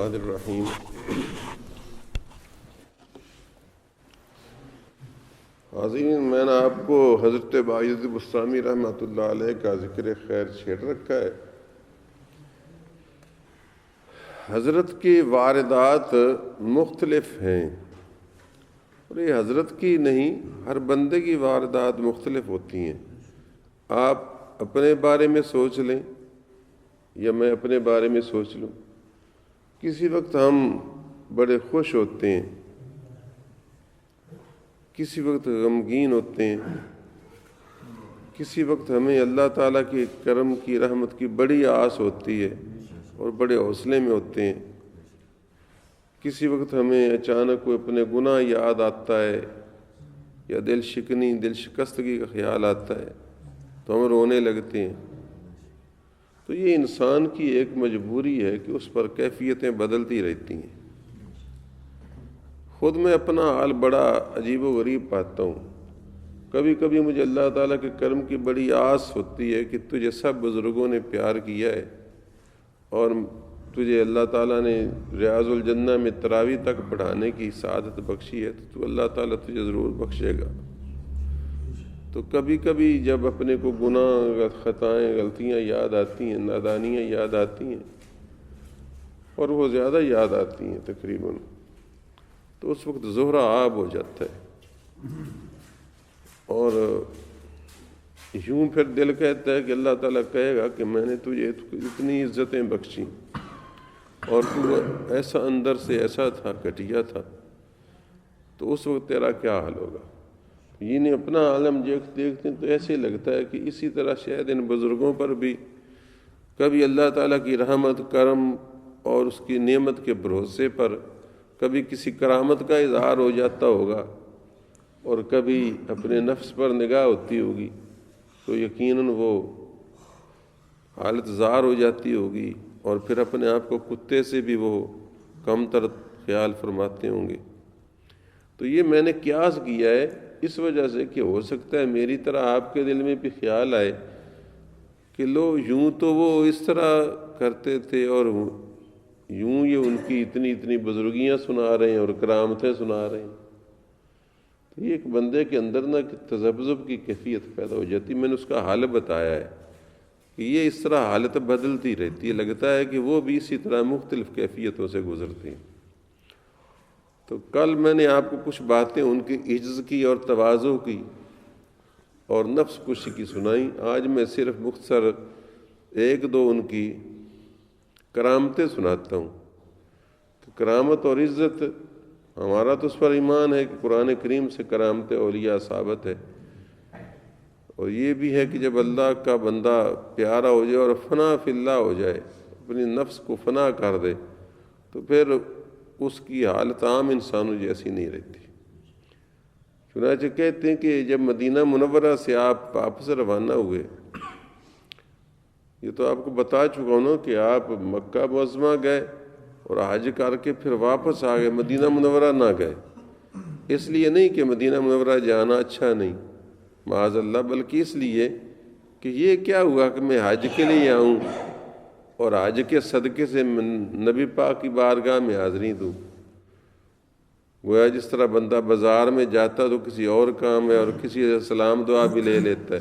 الرحیم حاضرین، میں نے آپ کو حضرت باعث بسطامی رحمۃ اللہ علیہ کا ذکر خیر چھیڑ رکھا ہے۔ حضرت کی واردات مختلف ہیں، اور یہ حضرت کی نہیں، ہر بندے کی واردات مختلف ہوتی ہیں۔ آپ اپنے بارے میں سوچ لیں یا میں اپنے بارے میں سوچ لوں، کسی وقت ہم بڑے خوش ہوتے ہیں، کسی وقت غمگین ہوتے ہیں، کسی وقت ہمیں اللہ تعالیٰ کے کرم کی رحمت کی بڑی آس ہوتی ہے اور بڑے حوصلے میں ہوتے ہیں، کسی وقت ہمیں اچانک کوئی اپنے گناہ یاد آتا ہے یا دل شکستگی کا خیال آتا ہے تو ہم رونے لگتے ہیں۔ تو یہ انسان کی ایک مجبوری ہے کہ اس پر کیفیتیں بدلتی رہتی ہیں۔ خود میں اپنا حال بڑا عجیب و غریب پاتا ہوں۔ کبھی کبھی مجھے اللہ تعالیٰ کے کرم کی بڑی آس ہوتی ہے کہ تجھے سب بزرگوں نے پیار کیا ہے اور تجھے اللہ تعالیٰ نے ریاض الجنہ میں تراویح تک پڑھانے کی سعادت بخشی ہے، تو اللہ تعالیٰ تجھے ضرور بخشے گا۔ تو کبھی کبھی جب اپنے کو گناہ، خطائیں، غلطیاں یاد آتی ہیں، نادانیاں یاد آتی ہیں، اور وہ زیادہ یاد آتی ہیں تقریباً، تو اس وقت زہرہ آب ہو جاتا ہے، اور یوں پھر دل کہتا ہے کہ اللہ تعالیٰ کہے گا کہ میں نے تجھے اتنی عزتیں بخشیں اور تو ایسا اندر سے ایسا تھا، گھٹیا تھا، تو اس وقت تیرا کیا حال ہوگا۔ یہ اپنا عالم دیکھتے ہیں تو ایسے لگتا ہے کہ اسی طرح شاید ان بزرگوں پر بھی کبھی اللہ تعالیٰ کی رحمت، کرم اور اس کی نعمت کے بھروسے پر کبھی کسی کرامت کا اظہار ہو جاتا ہوگا، اور کبھی اپنے نفس پر نگاہ ہوتی ہوگی تو یقیناً وہ حالت زار ہو جاتی ہوگی، اور پھر اپنے آپ کو کتے سے بھی وہ کم تر خیال فرماتے ہوں گے۔ تو یہ میں نے قیاس کیا ہے اس وجہ سے کہ ہو سکتا ہے میری طرح آپ کے دل میں بھی خیال آئے کہ لو یوں تو وہ اس طرح کرتے تھے، اور یوں یہ ان کی اتنی بزرگیاں سنا رہے ہیں اور کرامتیں سنا رہے ہیں۔ تو یہ ایک بندے کے اندر نہ تذبذب کی کیفیت پیدا ہو جاتی۔ میں نے اس کا حل بتایا ہے کہ یہ اس طرح حالت بدلتی رہتی ہے، لگتا ہے کہ وہ بھی اسی طرح مختلف کیفیتوں سے گزرتے ہیں۔ تو کل میں نے آپ کو کچھ باتیں ان کی عجز کی اور تواضع کی اور نفس کشی کی سنائی۔ آج میں صرف مختصر ایک دو ان کی کرامتیں سناتا ہوں۔ تو کرامت اور عزت، ہمارا تو اس پر ایمان ہے کہ قرآن کریم سے کرامت اولیاء ثابت ہے، اور یہ بھی ہے کہ جب اللہ کا بندہ پیارا ہو جائے اور فنا فی اللہ ہو جائے، اپنی نفس کو فنا کر دے، تو پھر اس کی حالت عام انسانوں جیسی نہیں رہتی۔ چنانچہ کہتے ہیں کہ جب مدینہ منورہ سے آپ واپس روانہ ہوئے، یہ تو آپ کو بتا چکا ہوں نا کہ آپ مکہ معظمہ گئے اور حج کر کے پھر واپس آ گئے، مدینہ منورہ نہ گئے۔ اس لیے نہیں کہ مدینہ منورہ جانا اچھا نہیں، معاذ اللہ، بلکہ اس لیے کہ یہ کیا ہوا کہ میں حج کے لیے آؤں اور حج کے صدقے سے نبی پاک کی بارگاہ میں حاضری دوں۔ گویا جس طرح بندہ بازار میں جاتا تو کسی اور کام ہے اور کسی سے سلام دعا بھی لے لیتا ہے،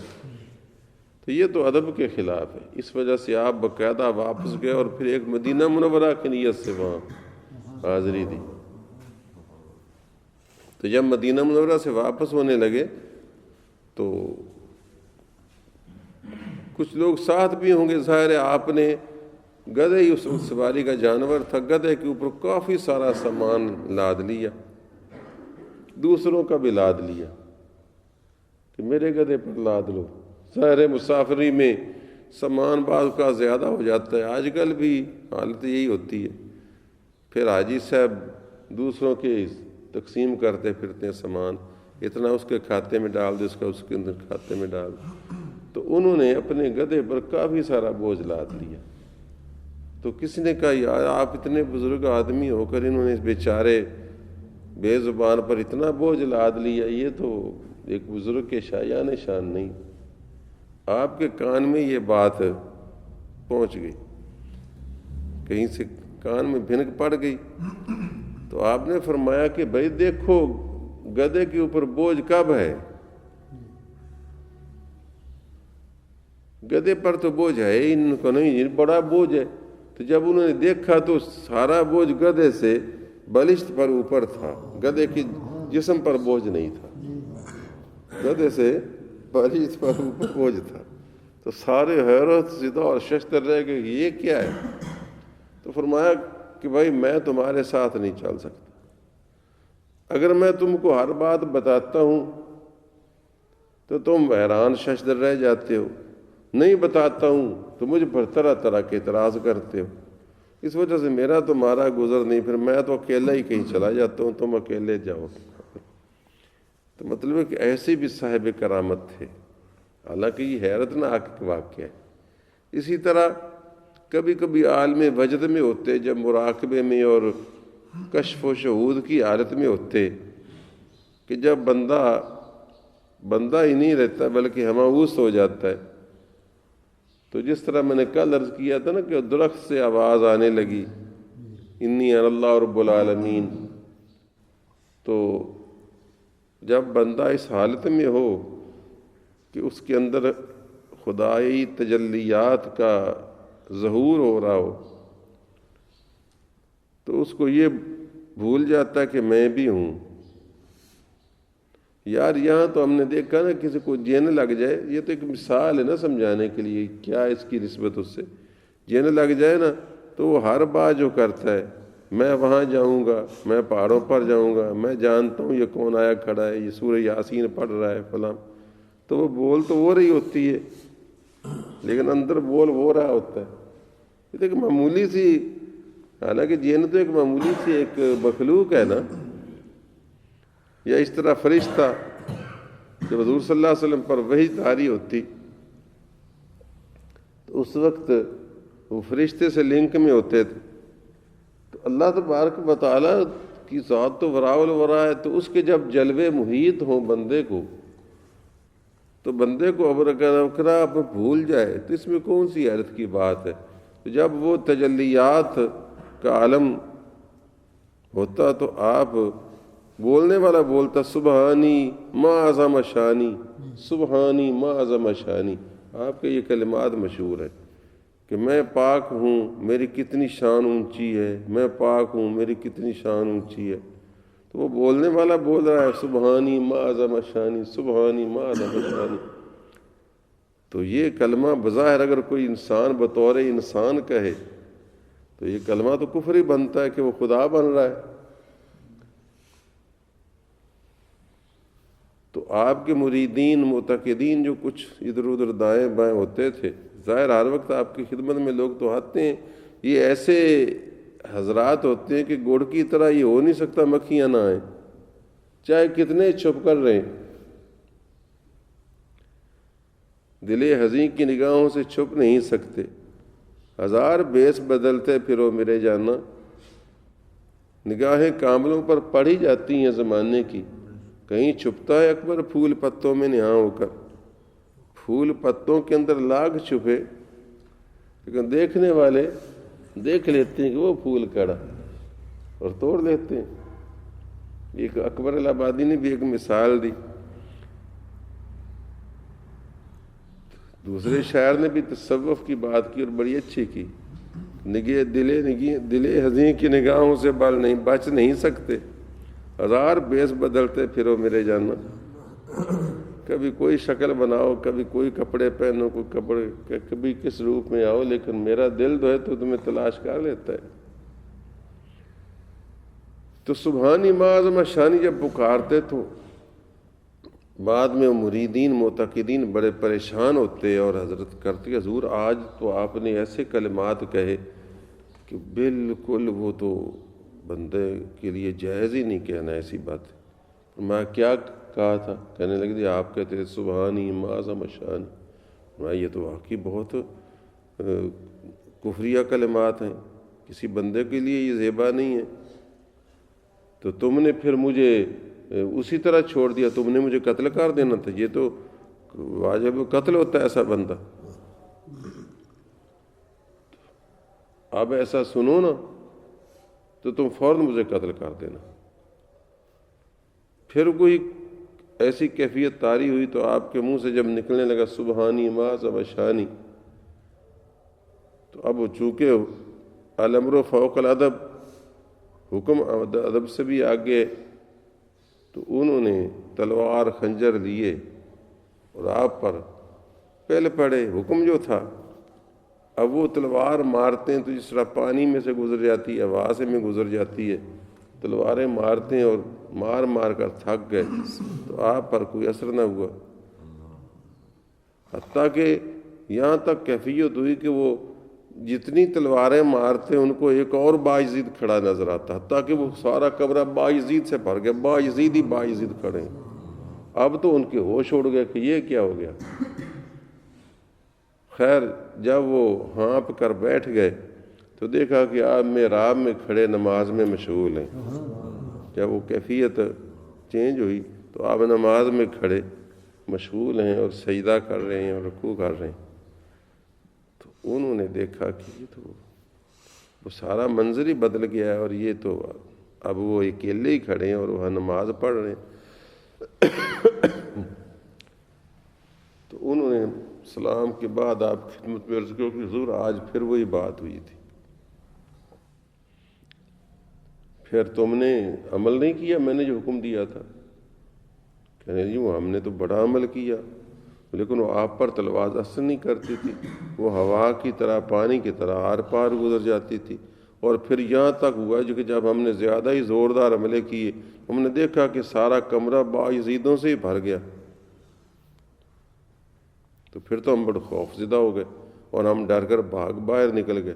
تو یہ تو ادب کے خلاف ہے۔ اس وجہ سے آپ باقاعدہ واپس گئے اور پھر ایک مدینہ منورہ کی نیت سے وہاں حاضری دی۔ تو جب مدینہ منورہ سے واپس ہونے لگے تو کچھ لوگ ساتھ بھی ہوں گے، ظاہر ہے آپ نے گدھے ہی اس وقت سواری کا جانور تھا، گدھے کے اوپر کافی سارا سامان لاد لیا، دوسروں کا بھی لاد لیا کہ میرے گدھے پر لاد لو۔ ظاہر ہے مسافری میں سامان بعض کا زیادہ ہو جاتا ہے، آج کل بھی حالت یہی ہوتی ہے، پھر حاجی صاحب دوسروں کے تقسیم کرتے پھرتے ہیں سامان، اتنا اس کے کھاتے میں ڈال دے، اس کا اس کے اندر کھاتے میں ڈال دے۔ تو انہوں نے اپنے گدھے پر کافی سارا بوجھ لاد لیا۔ تو کسی نے کہا یار آپ اتنے بزرگ آدمی ہو کر انہوں نے اس بیچارے بے زبان پر اتنا بوجھ لاد لیا، یہ تو ایک بزرگ کے شایان شان نہیں۔ آپ کے کان میں یہ بات پہنچ گئی، کہیں سے کان میں بھنک پڑ گئی۔ تو آپ نے فرمایا کہ بھائی دیکھو گدھے کے اوپر بوجھ کب ہے، گدھے پر تو بوجھ ہے ہی ان کو نہیں، بڑا بوجھ ہے۔ تو جب انہوں نے دیکھا تو سارا بوجھ گدھے سے بلشت پر اوپر تھا، گدھے کی جسم پر بوجھ نہیں تھا، گدھے سے بلشت پر اوپر بوجھ تھا۔ تو سارے حیرت زدہ اور ششدر رہ گئے کہ یہ کیا ہے۔ تو فرمایا کہ بھائی میں تمہارے ساتھ نہیں چل سکتا، اگر میں تم کو ہر بات بتاتا ہوں تو تم حیران ششدر رہ جاتے ہو، نہیں بتاتا ہوں تو مجھ پر طرح طرح کے اعتراض کرتے ہو، اس وجہ سے میرا تمہارا گزر نہیں، پھر میں تو اکیلا ہی کہیں چلا جاتا ہوں، تم اکیلے جاؤ۔ تو مطلب ہے کہ ایسے بھی صاحب کرامت تھے، حالانکہ یہ حیرت ناک واقعہ ہے۔ اسی طرح کبھی کبھی عالم وجد میں ہوتے، جب مراقبے میں اور کشف و شہود کی حالت میں ہوتے، کہ جب بندہ ہی نہیں رہتا بلکہ ہماوس ہو جاتا ہے، تو جس طرح میں نے کل عرض کیا تھا نا کہ درخت سے آواز آنے لگی انی انا اللہ رب العالمین، تو جب بندہ اس حالت میں ہو کہ اس کے اندر خدائی تجلیات کا ظہور ہو رہا ہو، تو اس کو یہ بھول جاتا ہے کہ میں بھی ہوں۔ یار یہاں تو ہم نے دیکھا نا کسی کو جین لگ جائے، یہ تو ایک مثال ہے نا سمجھانے کے لیے، کیا اس کی نسبت اس سے، جین لگ جائے نا تو وہ ہر بات جو کرتا ہے، میں وہاں جاؤں گا، میں پہاڑوں پر جاؤں گا، میں جانتا ہوں یہ کون آیا کھڑا ہے، یہ سورہ یاسین پڑھ رہا ہے فلاں، تو وہ بول تو وہ رہی ہوتی ہے لیکن اندر بول وہ رہا ہوتا ہے۔ یہ تو ایک معمولی سی، حالانکہ جین تو ایک معمولی سی ایک مخلوق ہے نا، یا اس طرح فرشتہ جب حضور صلی اللہ علیہ وسلم پر وحی طاری ہوتی تو اس وقت وہ فرشتے سے لنک میں ہوتے تھے، تو اللہ تبارک و تعالیٰ کی ذات تو وراء الورا ہے، تو اس کے جب جلوے محیط ہوں بندے کو، تو بندے کو ابرکرا بھول جائے تو اس میں کون سی حیرت کی بات ہے۔ تو جب وہ تجلیات کا عالم ہوتا تو آپ بولنے والا بولتا سبحانی ما اعظم شانی، سبحانی ما اعظم شانی، آپ کے یہ کلمات مشہور ہیں کہ میں پاک ہوں میری کتنی شان اونچی ہے، میں پاک ہوں میری کتنی شان اونچی ہے، تو وہ بولنے والا بول رہا ہے سبحانی ما اعظم شانی، سبحانی ما اعظم شانی۔ تو یہ کلمہ بظاہر اگر کوئی انسان بطور انسان کہے تو یہ کلمہ تو کفر ہی بنتا ہے کہ وہ خدا بن رہا ہے۔ تو آپ کے مریدین معتقدین جو کچھ ادھر ادھر دائیں بائیں ہوتے تھے، ظاہر ہر وقت آپ کی خدمت میں لوگ تو آتے ہیں، یہ ایسے حضرات ہوتے ہیں کہ گڑ کی طرح یہ ہو نہیں سکتا مکھیاں نہ آئیں، چاہے کتنے چھپ کر رہیں، دل حزین کی نگاہوں سے چھپ نہیں سکتے، ہزار بیس بدلتے پھرو میرے جانا، نگاہیں کاملوں پر پڑھی جاتی ہیں زمانے کی، کہیں چھپتا ہے اکبر پھول پتوں میں نہاں ہو کر، پھول پتوں کے اندر لاکھ چھپے لیکن دیکھنے والے دیکھ لیتے ہیں کہ وہ پھول کڑا اور توڑ لیتے ہیں۔ ایک اکبر الہآبادی نے بھی ایک مثال دی، دوسرے شاعر نے بھی تصوف کی بات کی اور بڑی اچھی کی، دل حزین کی نگاہوں سے بچ نہیں سکتے، ہزار بیس بدلتے پھرو میرے جانا، کبھی کوئی شکل بناؤ، کبھی کوئی کپڑے پہنو، کوئی کپڑے کبھی کس روپ میں آؤ، لیکن میرا دل جو ہے تو تمہیں تلاش کر لیتا ہے۔ تو سبحانی ما اعظم شانی جب پکارتے تو بعد میں مریدین معتقدین بڑے پریشان ہوتے اور حضرت کرتے کہ حضور آج تو آپ نے ایسے کلمات کہے کہ بالکل وہ تو بندے کے لیے جائز ہی نہیں کہنا ایسی بات۔ میں کیا کہا تھا؟ کہنے لگے تھے آپ کہتے تھے سبحانی ما اعظم شانی، میں یہ تو واقعی بہت کفریہ کلمات ہیں، کسی بندے کے لیے یہ زیبا نہیں ہے، تو تم نے پھر مجھے اسی طرح چھوڑ دیا، تم نے مجھے قتل کر دینا تھا، یہ تو واجب قتل ہوتا ہے ایسا بندہ۔ اب ایسا سنو نا تو تم فوراً مجھے قتل کر دینا۔ پھر کوئی ایسی کیفیت طاری ہوئی تو آپ کے منہ سے جب نکلنے لگا سبحانی ما بشانی، تو اب وہ چونکہ الامر فوق الادب، حکم ادب سے بھی آگے، تو انہوں نے تلوار خنجر لیے اور آپ پر پہلے پڑے۔ حکم جو تھا، اب وہ تلوار مارتے ہیں تو جس طرح پانی میں سے گزر جاتی ہے، ہوا سے میں گزر جاتی ہے، تلواریں مارتے ہیں اور مار مار کر تھک گئے، تو آپ پر کوئی اثر نہ ہوا، حتیٰ کہ یہاں تک کیفیت ہوئی کہ وہ جتنی تلواریں مارتے ان کو ایک اور باعزید کھڑا نظر آتا، حتیٰ کہ وہ سارا کمرہ باعزید سے بھر گیا، باعزید ہی باعزید کھڑے ہیں۔ اب تو ان کے ہوش اڑ گئے کہ یہ کیا ہو گیا۔ خیر جب وہ ہانپ کر بیٹھ گئے تو دیکھا کہ آپ محراب میں کھڑے نماز میں مشغول ہیں۔ جب وہ کیفیت چینج ہوئی تو آپ نماز میں کھڑے مشغول ہیں اور سجدہ کر رہے ہیں اور رکوع کر رہے ہیں، تو انہوں نے دیکھا کہ یہ تو وہ سارا منظر ہی بدل گیا ہے، اور یہ تو اب وہ اکیلے ہی کھڑے ہیں اور وہ نماز پڑھ رہے ہیں۔ تو انہوں نے سلام کے بعد آپ کی خدمت میں عرض کیا کہ حضور آج پھر وہی بات ہوئی تھی، پھر تم نے عمل نہیں کیا میں نے جو حکم دیا تھا؟ کہنے جی وہ ہم نے تو بڑا عمل کیا، لیکن وہ آپ پر تلوار اثر نہیں کرتی تھی، وہ ہوا کی طرح پانی کی طرح آر پار گزر جاتی تھی۔ اور پھر یہاں تک ہوا جو کہ جب ہم نے زیادہ ہی زوردار حملے کیے، ہم نے دیکھا کہ سارا کمرہ باعزیدوں سے ہی بھر گیا، تو پھر تو ہم بڑے خوف زدہ ہو گئے اور ہم ڈر کر باہر نکل گئے۔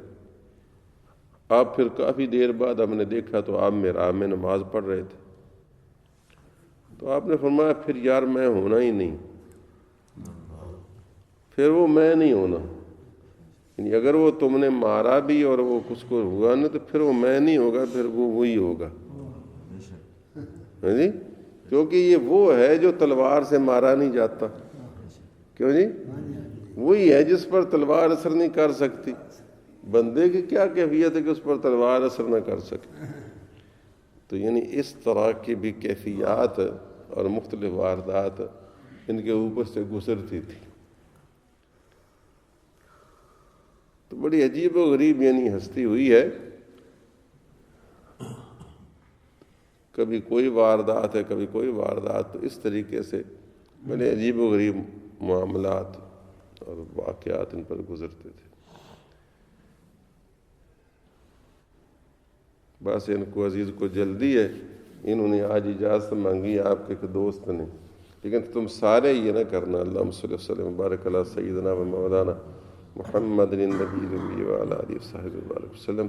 آپ پھر کافی دیر بعد ہم نے دیکھا تو آپ محراب میں نماز پڑھ رہے تھے، تو آپ نے فرمایا پھر یار میں ہونا ہی نہیں، پھر وہ میں نہیں ہونا، یعنی اگر وہ تم نے مارا بھی اور وہ کچھ کو ہوا نا تو پھر وہ میں نہیں ہوگا، پھر وہ وہی ہوگا جی، کیونکہ یہ وہ ہے جو تلوار سے مارا نہیں جاتا، کیوں جی، وہی ہے جس پر تلوار اثر نہیں کر سکتی۔ بندے کی کیا کیفیت ہے کہ اس پر تلوار اثر نہ کر سکے؟ تو یعنی اس طرح کی بھی کیفیات اور مختلف واردات ان کے اوپر سے گزرتی تھی۔ تو بڑی عجیب و غریب یعنی ہستی ہوئی ہے، کبھی کوئی واردات ہے کبھی کوئی واردات، تو اس طریقے سے بڑے عجیب و غریب معاملات اور واقعات ان پر گزرتے تھے۔ بس ان کو عزیز کو جلدی ہے، انہوں نے آج اجازت مانگی آپ کے دوست نے، لیکن تم سارے یہ نہ کرنا۔ اللہم صلی اللہ علیہ وسلم بارک علی سیدنا و مولانا محمد النبی الأمی وعلی آلہ وصحبہ وسلم۔